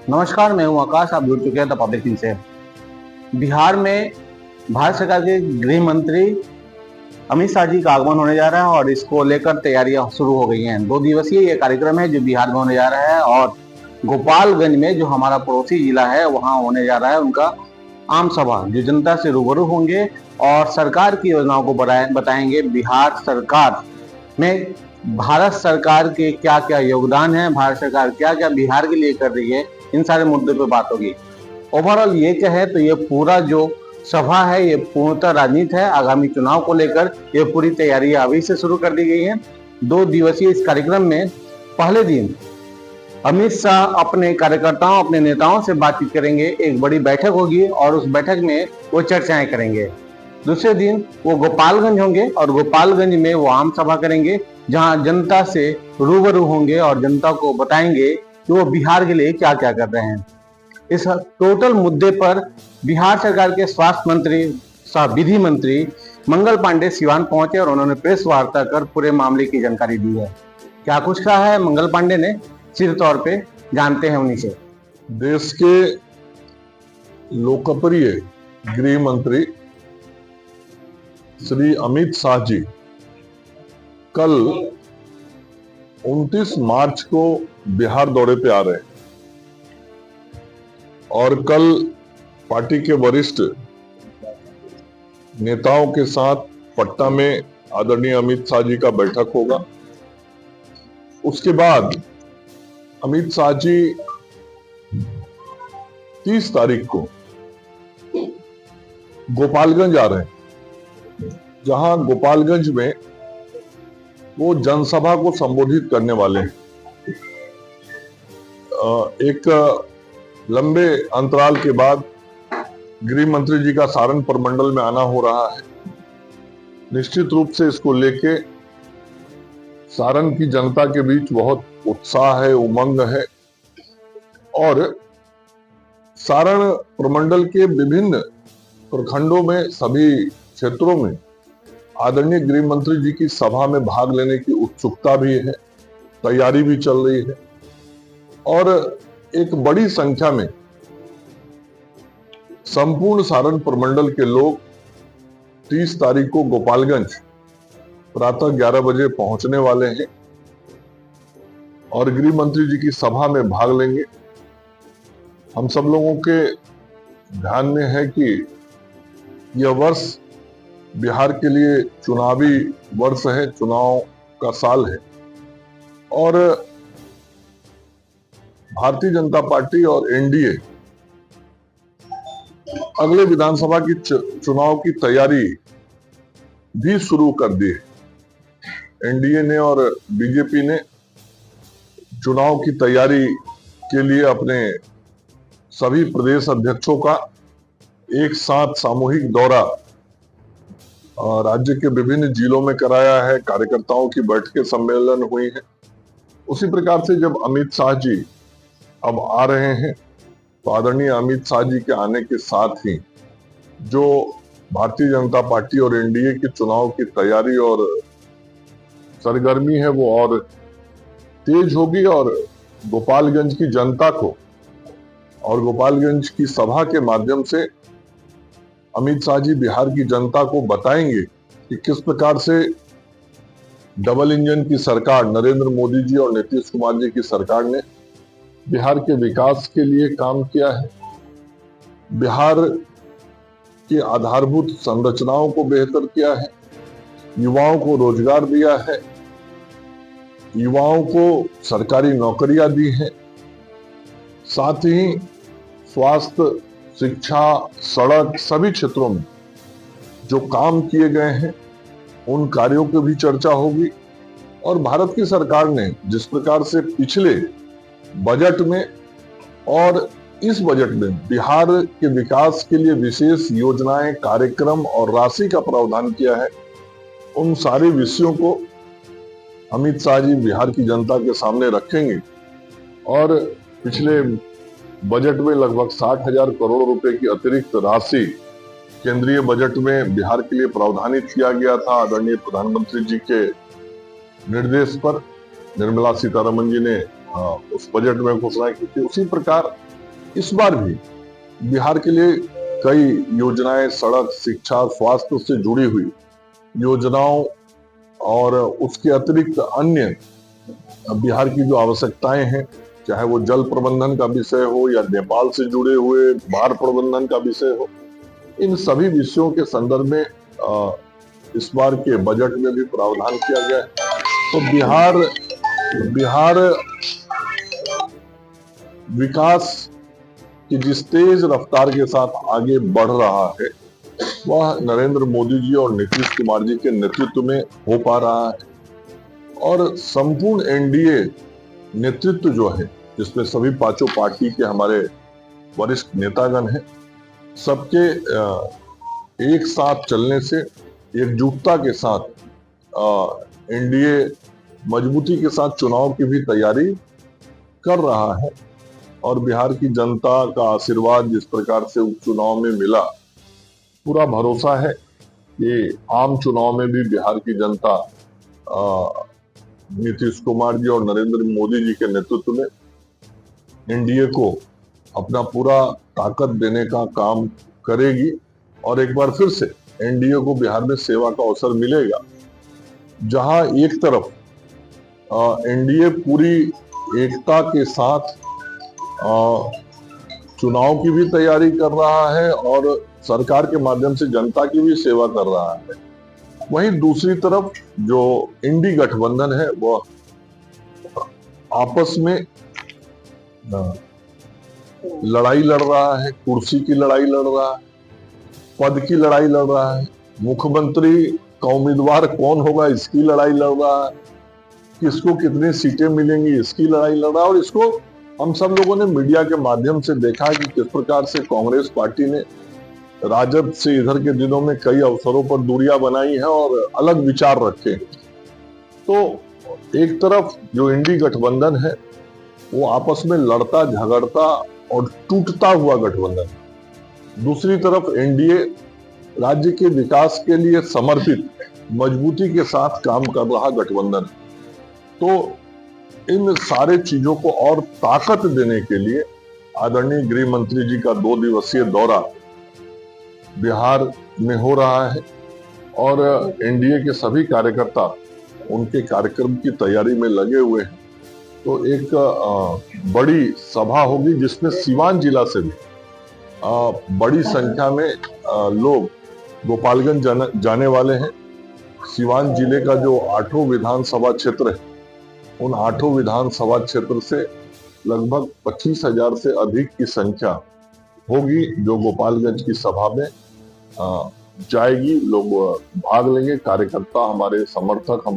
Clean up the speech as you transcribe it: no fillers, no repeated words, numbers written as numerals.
नमस्कार, मैं हूं आकाश। आप जुड़ चुके हैं द पब्लिक न्यूज से। बिहार में भारत सरकार के गृह मंत्री अमित शाह जी का आगमन होने जा रहा है और इसको लेकर तैयारियां शुरू हो गई हैं। 2 दिवसीय ये कार्यक्रम है जो बिहार में होने जा रहा है और गोपालगंज में जो हमारा पड़ोसी जिला है वहां होने जा रहा है उनका आम सभा, जो जनता से रूबरू होंगे और सरकार की योजनाओं को बताएंगे। बिहार सरकार में भारत सरकार के क्या क्या योगदान है, भारत सरकार क्या क्या बिहार के लिए कर रही है, इन सारे मुद्दों पे बात होगी। ओवरऑल ये कहे तो ये पूरा जो सभा है ये पूर्णतः राजनीति है। आगामी चुनाव को लेकर ये पूरी तैयारियां अभी से शुरू कर दी गई है। 2 दिवसीय इस कार्यक्रम में पहले दिन अमित शाह अपने कार्यकर्ताओं, अपने नेताओं से बातचीत करेंगे। एक बड़ी बैठक होगी और उस बैठक में वो चर्चाएं करेंगे। दूसरे दिन वो गोपालगंज होंगे और गोपालगंज में वो आम सभा करेंगे, जहां जनता से रूबरू होंगे और जनता को बताएंगे कि वो बिहार के लिए क्या क्या कर रहे हैं। इस टोटल मुद्दे पर बिहार सरकार के स्वास्थ्य मंत्री सह विधि मंत्री मंगल पांडे सिवान पहुंचे और उन्होंने प्रेस वार्ता कर पूरे मामले की जानकारी दी है। क्या कुछ कहा है मंगल पांडे ने, सीधे तौर पे जानते हैं उन्हीं से। देश के लोकप्रिय गृह मंत्री श्री अमित शाह जी कल 29 मार्च को बिहार दौरे पे आ रहे हैं और कल पार्टी के वरिष्ठ नेताओं के साथ पटना में आदरणीय अमित शाह जी का बैठक होगा। उसके बाद अमित शाह जी 30 तारीख को गोपालगंज आ रहे हैं, जहां गोपालगंज में वो जनसभा को संबोधित करने वाले हैं। एक लंबे अंतराल के बाद गृह मंत्री जी का सारण प्रमंडल में आना हो रहा है। निश्चित रूप से इसको लेके सारण की जनता के बीच बहुत उत्साह है, उमंग है और सारण प्रमंडल के विभिन्न प्रखंडों में, सभी क्षेत्रों में आदरणीय गृह मंत्री जी की सभा में भाग लेने की उत्सुकता भी है, तैयारी भी चल रही है और एक बड़ी संख्या में संपूर्ण सारण प्रमंडल के लोग 30 तारीख को गोपालगंज प्रातः 11 बजे पहुंचने वाले हैं और गृह मंत्री जी की सभा में भाग लेंगे। हम सब लोगों के ध्यान में है कि यह वर्ष बिहार के लिए चुनावी वर्ष है, चुनाव का साल है और भारतीय जनता पार्टी और एनडीए अगले विधानसभा की चुनाव की तैयारी भी शुरू कर दी है। एनडीए ने और बीजेपी ने चुनाव की तैयारी के लिए अपने सभी प्रदेश अध्यक्षों का एक साथ सामूहिक दौरा राज्य के विभिन्न जिलों में कराया है। कार्यकर्ताओं की बैठकें, सम्मेलन हुई है। उसी प्रकार से जब अमित शाह जी अब आ रहे हैं तो आदरणीय अमित शाह जी के आने के साथ ही जो भारतीय जनता पार्टी और एनडीए के चुनाव की तैयारी और सरगर्मी है वो और तेज होगी और गोपालगंज की जनता को और गोपालगंज की सभा के माध्यम से अमित शाह जी बिहार की जनता को बताएंगे कि किस प्रकार से डबल इंजन की सरकार, नरेंद्र मोदी जी और नीतीश कुमार जी की सरकार ने बिहार के विकास के लिए काम किया है, बिहार की आधारभूत संरचनाओं को बेहतर किया है, युवाओं को रोजगार दिया है, युवाओं को सरकारी नौकरियां दी हैं, साथ ही स्वास्थ्य, शिक्षा, सड़क, सभी क्षेत्रों में जो काम किए गए हैं उन कार्यों की भी चर्चा होगी। और भारत की सरकार ने जिस प्रकार से पिछले बजट में और इस बजट में बिहार के विकास के लिए विशेष योजनाएं, कार्यक्रम और राशि का प्रावधान किया है, उन सारे विषयों को अमित शाह जी बिहार की जनता के सामने रखेंगे। और पिछले बजट में लगभग 60,000 करोड़ रुपए की अतिरिक्त राशि केंद्रीय बजट में बिहार के लिए प्रावधानित किया गया था आदरणीय प्रधानमंत्री जी के निर्देश पर। निर्मला सीतारमण जी ने उस बजट में घोषणा की थी। उसी प्रकार इस बार भी बिहार के लिए कई योजनाएं सड़क, शिक्षा, स्वास्थ्य से जुड़ी हुई योजनाओं और उसके अतिरिक्त अन्य बिहार की जो आवश्यकताएं हैं, चाहे वो जल प्रबंधन का विषय हो या नेपाल से जुड़े हुए बाढ़ प्रबंधन का विषय हो, इन सभी विषयों के संदर्भ में इस बार के बजट में भी प्रावधान किया गया है। तो बिहार विकास की जिस तेज रफ्तार के साथ आगे बढ़ रहा है, वह नरेंद्र मोदी जी और नीतीश कुमार जी के नेतृत्व में हो पा रहा है। और संपूर्ण एनडीए नेतृत्व जो है, जिसमें सभी पांचों पार्टी के हमारे वरिष्ठ नेतागण हैं, सबके एक साथ चलने से, एकजुटता के साथ एनडीए मजबूती के साथ चुनाव की भी तैयारी कर रहा है। और बिहार की जनता का आशीर्वाद जिस प्रकार से उपचुनाव में मिला, पूरा भरोसा है कि आम चुनाव में भी बिहार की जनता नीतीश कुमार जी और नरेंद्र मोदी जी के नेतृत्व में एनडीए को अपना पूरा ताकत देने का काम करेगी और एक बार फिर से एनडीए को बिहार में सेवा का अवसर मिलेगा। जहां एक तरफ एनडीए पूरी एकता के साथ चुनाव की भी तैयारी कर रहा है और सरकार के माध्यम से जनता की भी सेवा कर रहा है, वहीं दूसरी तरफ जो इंडी गठबंधन है वह आपस में लड़ाई लड़ रहा है, कुर्सी की लड़ाई लड़ रहा है, पद की लड़ाई लड़ रहा है, मुख्यमंत्री का उम्मीदवार कौन होगा इसकी लड़ाई लड़ रहा है, किसको कितनी सीटें मिलेंगी इसकी लड़ाई लड़ रहा है। और इसको हम सब लोगों ने मीडिया के माध्यम से देखा कि किस प्रकार से कांग्रेस पार्टी ने राजद से इधर के दिनों में कई अवसरों पर दूरियां बनाई है और अलग विचार रखे। तो एक तरफ जो इंडी गठबंधन है वो आपस में लड़ता झगड़ता और टूटता हुआ गठबंधन, दूसरी तरफ एनडीए राज्य के विकास के लिए समर्पित मजबूती के साथ काम कर रहा गठबंधन। तो इन सारे चीजों को और ताकत देने के लिए आदरणीय गृह मंत्री जी का 2 दिवसीय दौरा बिहार में हो रहा है और एनडीए के सभी कार्यकर्ता उनके कार्यक्रम की तैयारी में लगे हुए हैं। तो एक बड़ी सभा होगी जिसमें सीवान जिला से भी बड़ी संख्या में लोग गोपालगंज जाने वाले हैं। सीवान जिले का जो 8 विधानसभा क्षेत्र है, उन 8 विधानसभा क्षेत्र से लगभग 25,000 से अधिक की संख्या होगी जो गोपालगंज की सभा में जाएगी। लोग भाग लेंगे, कार्यकर्ता, हमारे समर्थक, हमारे